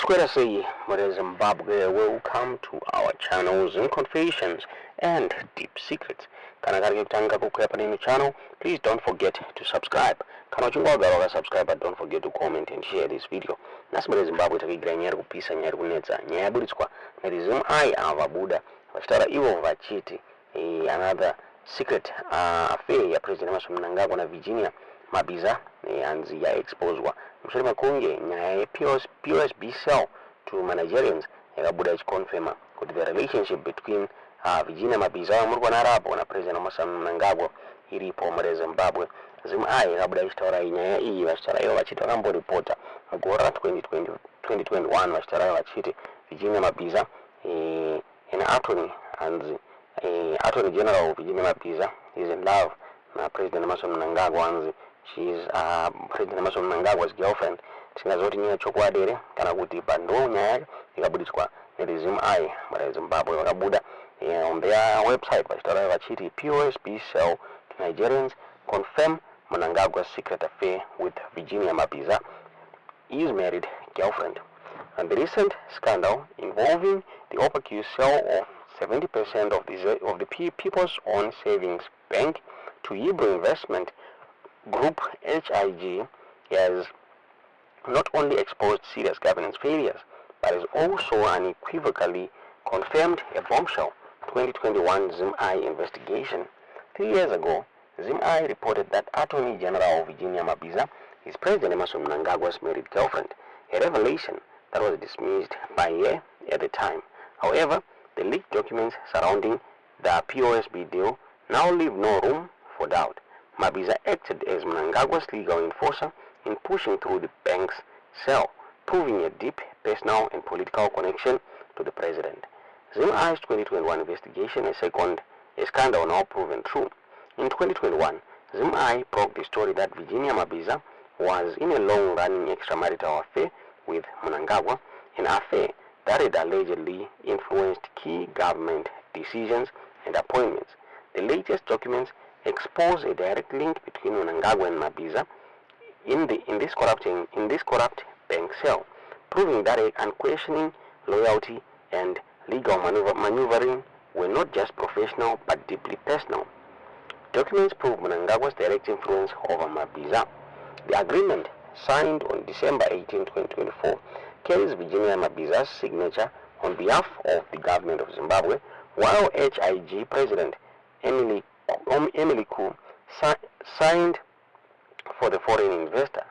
Square say, Zimbabwe, welcome to our channels in confessions and deep secrets. Kana kari kutanga kukuya pani channel, please don't forget to subscribe. Kana uchingoga subscribe, but don't forget to comment and share this video. Nasi Zimbabwe takigira nyari kupisa nyari kunetsa nyaya buritswa nerizim ai avabuda vachitara ivo vachiti another secret affair ya President Emmerson Mnangagwa na Virginia Mabiza yanzi ya exposwa mshari makunge nyaya POSB sell to managerians yakabuda ichikonfirma kuti the relationship between Virginia Mabiza murikwana arapo na President Emmerson Mnangagwa iripo muri Zimbabwe. Zimai yakabuda ichitaura nyaya iyi vachitaura ivo vachiti vakamboripota mugore ra 2021 vachitaura vachiti Virginia Mabiza an attorney and Attorney General Virginia Mabiza is in love na President Emmerson Mnangagwa and she is President Emmerson Mnangagwa's girlfriend. Tingazoti nyaya chokwadere kana kuti pando nyaya ikabuditswa nerizim ai muri Zimbabwe vakabuda on their website vachitaura vachiti POSB sell to Nigerians confirm Mnangagwa's secret affair with Virginia Mabiza, his married girlfriend. And the recent scandal involving the opaque sale of 70% of the People's Own Savings Bank to Hebrew Investment Group HIG has not only exposed serious governance failures, but has also unequivocally confirmed a bombshell 2021 ZimEye investigation. 3 years ago, ZimEye reported that Attorney General Virginia Mabiza is President Emmerson Mnangagwa's married girlfriend, a revelation that was dismissed by her at the time. However, the leaked documents surrounding the POSB deal now leave no room for doubt. Mabiza acted as Mnangagwa's legal enforcer in pushing through the bank's sale, proving a deep personal and political connection to the president. ZimEye's 2021 investigation is a scandal now proven true. In 2021, ZimEye broke the story that Virginia Mabiza was in a long-running extramarital affair with Mnangagwa, an affair that had allegedly influenced key government decisions and appointments. The latest documents expose a direct link between Mnangagwa and Mabiza in this corrupt bank sale, proving that unquestioning loyalty and legal maneuvering were not just professional but deeply personal. Documents prove Mnangagwa's direct influence over Mabiza. The agreement, signed on December 18, 2024, carries Virginia Mabiza's signature on behalf of the government of Zimbabwe, while HIG President Emily Koo signed for the foreign investor.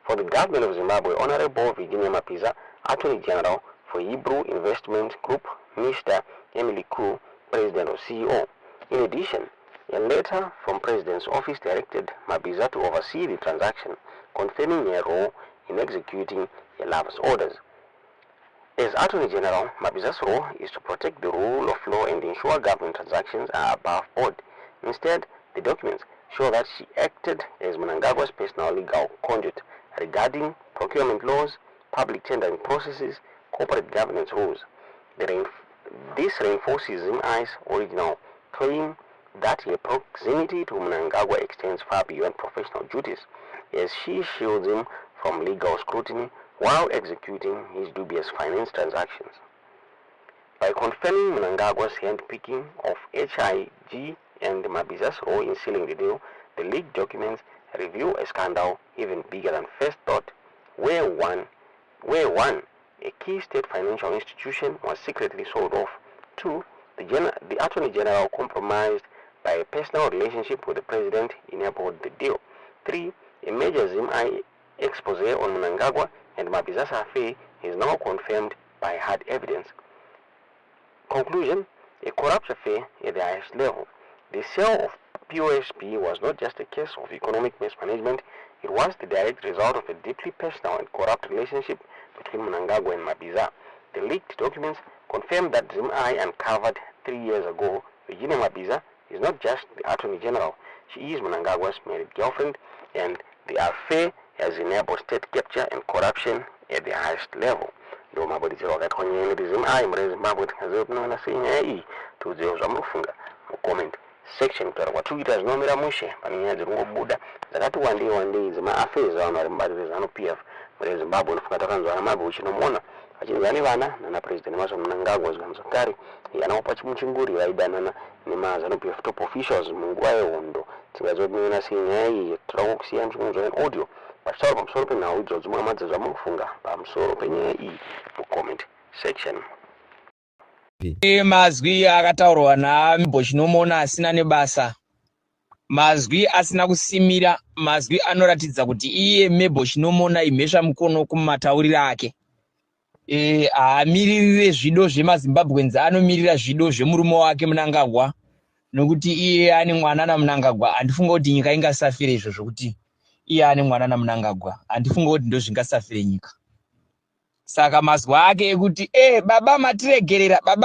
For the government of Zimbabwe, Honorable Virginia Mabiza, Attorney General for Hebrew Investment Group, Mr. Emily Koo, President or CEO. In addition, a letter from President's office directed Mabiza to oversee the transaction, confirming her role in executing a lover's orders. As Attorney General, Mabiza's role is to protect the rule of law and ensure government transactions are above board. Instead, the documents show that she acted as Mnangagwa's personal legal conduit regarding procurement laws, public tendering processes, corporate governance rules. This reinforces ZimEye's original claim that her proximity to Mnangagwa extends far beyond professional duties, as she shields him from legal scrutiny while executing his dubious finance transactions. By confirming Mnangagwa's handpicking of HIG and Mabiza's role in sealing the deal, the leaked documents reveal a scandal even bigger than first thought, where one, a key state financial institution, was secretly sold off. 2, the Attorney General, compromised by a personal relationship with the president, enabled the deal. 3, a major ZimEye expose on Mnangagwa and Mabiza's affair is now confirmed by hard evidence. Conclusion: a corrupt affair at the highest level. The sale of POSB was not just a case of economic mismanagement, it was the direct result of a deeply personal and corrupt relationship between Mnangagwa and Mabiza. The leaked documents confirm that ZimEye uncovered 3 years ago Virginia Mabiza is not just the Attorney General, she is Mnangagwa's married girlfriend, and the affair has enabled state capture and corruption at the highest level. Ndo mabodidzero akakonyene ZimEye muri Zimbabwe tingaziona senya iyi tudziwo zvamunofunga mu comment section kutaura kwatikuita zvinomira mushe pane nyaya dziri kungobuda dzakati wandei zema affairs avanhu vari mubarizano PF muri Zimbabwe unofunga takanzwana mabe uchinomuona achinzani vana nana president Emmerson Mnangagwa zikamuzakare yanaopa chimuchinguri vaidanana nemazanu top officials munguva yehondo tingazodinena senyaya iyi tinoda kukusiyani chikunzwa audio pachitaura pamusoro penhau idzodzo muhamadza zvamunofunga pamusoro penyaya iyi mucomment section. Mazwi akataurwa naMbo chinomona asina nebasa, mazwi asina kusimira, mazwi anoratidza kuti iye Mebo chinomona imhesva mukono kumatauriro ake. Haamirire zvido zvemaZimbabweans, anomirira zvido zvemurume wake Mnangagwa, nokuti iye ane mwana naMnangagwa. Handifunga kuti nyika ingasafire izvo zvokuti iye ane mwana naMnangagwa. Handifunga kuti ndo zvingasafire nyika. Saka mazwi ake ekuti baba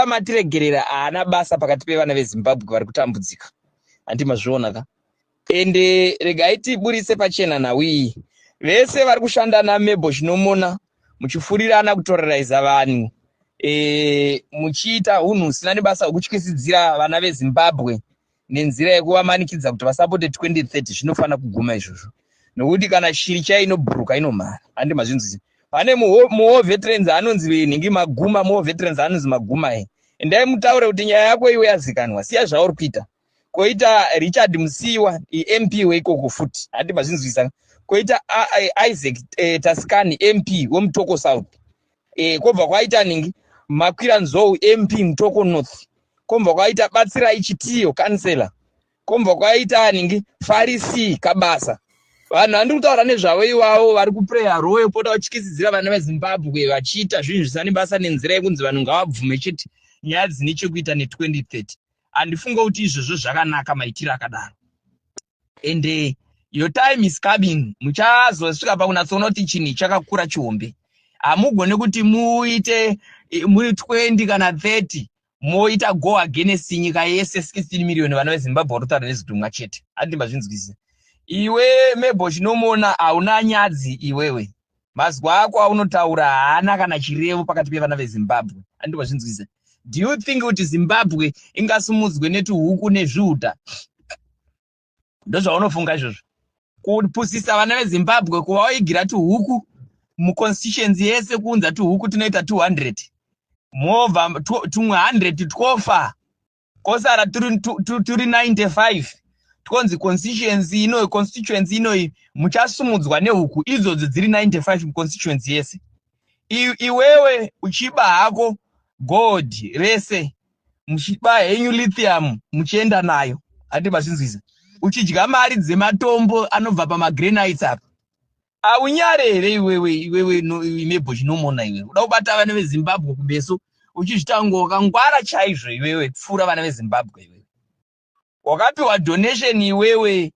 matiregerera haana basa pakati pevana veZimbabwe vari kutambudzika. Handimazviona ka. Ende regai tiburise pachena nhau iyi. Vese vari kushanda naMebo chinomona muchifurirana kutoreraiza vanhu. Muchiita hunhu husina nebasa hwekutyisidzira vana veZimbabwe nenzira yekuvamanikidza kuti vasapote 2030 zvinofanira kuguma izvozvo. Nokuti kana shiri chai inobhuruka inomhara. Handimazvinzwisisa. Pane muwo veterans anonzi ningi maguma, muwo veterans anonzi maguma endai mutaure kuti nyaya yako iwe yazikanwa, siya zvauri kuita. Koita Richard Musiwa MP weikoko futi, handimazvinzwisisa. Koita Isaac Taskani MP womutoko South. Kobva kwaita ningi Makwira Nzou MP Mutoko North. Kobva kwaita Batsira Ichitiyo kansela. Kobva kwaita ningi Farisi Kabasa. Vanhu handiri kutaura nezvavo ivavo vari kupreya role pota vatyisidzira vana veZimbabwe vachiita zvinhu zvisina nebasa nenzira yekunzi vanhu ngavabvume chete nyaya dzine chekuita ne2030. Handifunga kuti izvozvo zvakanaka maitiro akadaro. And your time is coming. Muchazosvika pakunatsoona kuti chinhu chakakura chihombe. Hamugone kuti muite muri 20 kana 30 moita go against nyika yese 16 million vana veZimbabwe vari kutaura nezvidhumwa chete. Handimazvinzwisisa. Iwe Mebo chinomona hauna nyadzi iwewe. Mazwi ako aunotaura haana kana chirevo pakati pevana veZimbabwe. Handimazvinzwisisa. Do you think kuti Zimbabwe ingasumudzwe netuhuku nezvihuta? Ndozvaunofunga izvozvo. Kupusisa vana veZimbabwe kuvaigira tuhuku muconstituency yese kuunza tuhuku tunoita 200. Movha tumwe 100 twofa. Kosara turi 95. Tkonzi constituency inoi muchasumudzwa nehuku idzodzo dziri 95 muconstituency yese. Iwewe uchiba hako gold rese muchiba henyu lithium muchienda nayo. Handimazvinzwisisa. Uchidya mari dzematombo anobva pamagranites apa. Aunyarere iwewe Mebo chinomona iwewe. Uda kubata vana veZimbabwe kubeso uchizvitanga wakangwara chaizvo iwewe kupfuura vana veZimbabwe iwewe. Wakapiwa donation iwewe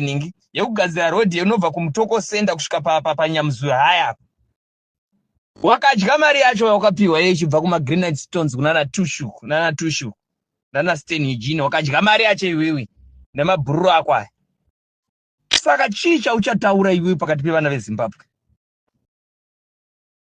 ningi yekugadzira road inobva kumutoko center kusvika paNyamuzuva haya. Wakadya mari yacho wakapiwa ichibva kumagranite stones kunana Tushu nana Stain Eugene. Wakadya mari yacho iwewe nemabhururu ako aya. Saka chii chauchataura iwewe pakati pevana veZimbabwe?